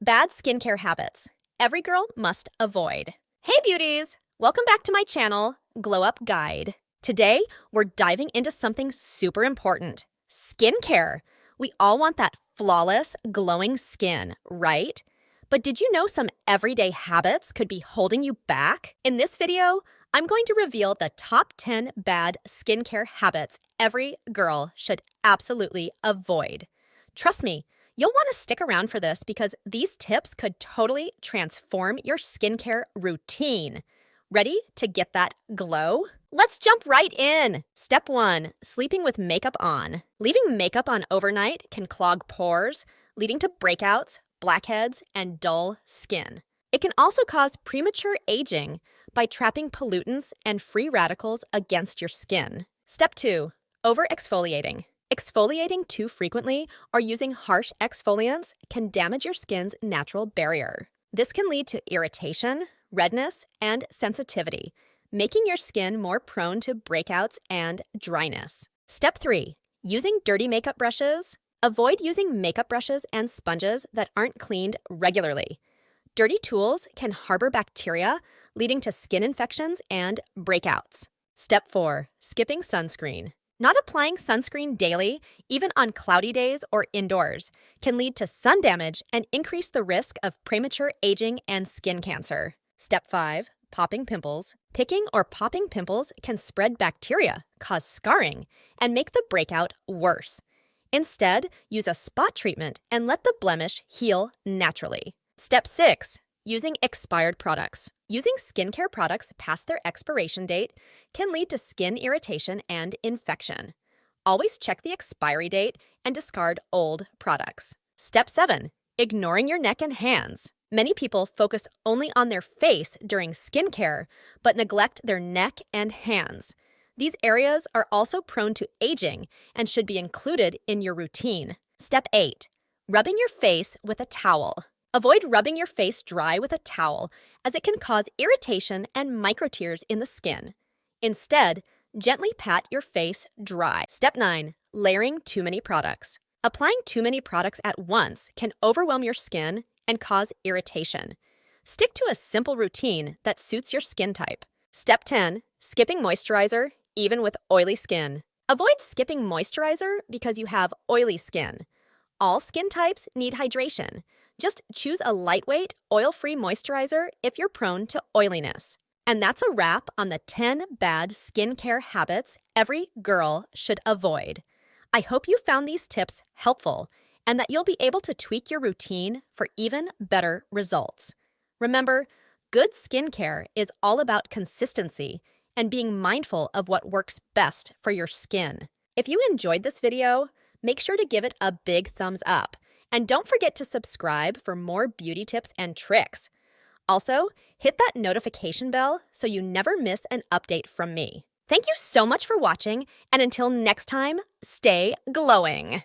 Bad skincare habits every girl must avoid. Hey beauties! Welcome back to my channel, Glow Up Guide. Today, we're diving into something super important, skincare. We all want that flawless, glowing skin, right? But did you know some everyday habits could be holding you back? In this video, I'm going to reveal the top 10 bad skincare habits every girl should absolutely avoid. Trust me, you'll want to stick around for this because these tips could totally transform your skincare routine. Ready to get that glow? Let's jump right in! Step 1. Sleeping with makeup on. Leaving makeup on overnight can clog pores, leading to breakouts, blackheads, and dull skin. It can also cause premature aging by trapping pollutants and free radicals against your skin. Step 2. Over-exfoliating. Exfoliating too frequently or using harsh exfoliants can damage your skin's natural barrier. This can lead to irritation, redness, and sensitivity, making your skin more prone to breakouts and dryness. Step 3. Using dirty makeup brushes. Avoid using makeup brushes and sponges that aren't cleaned regularly. Dirty tools can harbor bacteria, leading to skin infections and breakouts. Step 4. Skipping sunscreen. Not applying sunscreen daily, even on cloudy days or indoors, can lead to sun damage and increase the risk of premature aging and skin cancer. Step 5. Popping pimples. Picking or popping pimples can spread bacteria, cause scarring, and make the breakout worse. Instead, use a spot treatment and let the blemish heal naturally. Step 6. Using expired products. Using skincare products past their expiration date can lead to skin irritation and infection. Always check the expiry date and discard old products. Step 7. Ignoring your neck and hands. Many people focus only on their face during skincare, but neglect their neck and hands. These areas are also prone to aging and should be included in your routine. Step 8. Rubbing your face with a towel. Avoid rubbing your face dry with a towel as it can cause irritation and microtears in the skin. Instead, gently pat your face dry. Step 9. Layering too many products. Applying too many products at once can overwhelm your skin and cause irritation. Stick to a simple routine that suits your skin type. Step 10. Skipping moisturizer, even with oily skin. Avoid skipping moisturizer because you have oily skin. All skin types need hydration. Just choose a lightweight, oil-free moisturizer if you're prone to oiliness. And that's a wrap on the 10 bad skincare habits every girl should avoid. I hope you found these tips helpful and that you'll be able to tweak your routine for even better results. Remember, good skincare is all about consistency and being mindful of what works best for your skin. If you enjoyed this video, make sure to give it a big thumbs up. And don't forget to subscribe for more beauty tips and tricks. Also, hit that notification bell so you never miss an update from me. Thank you so much for watching, and until next time, stay glowing!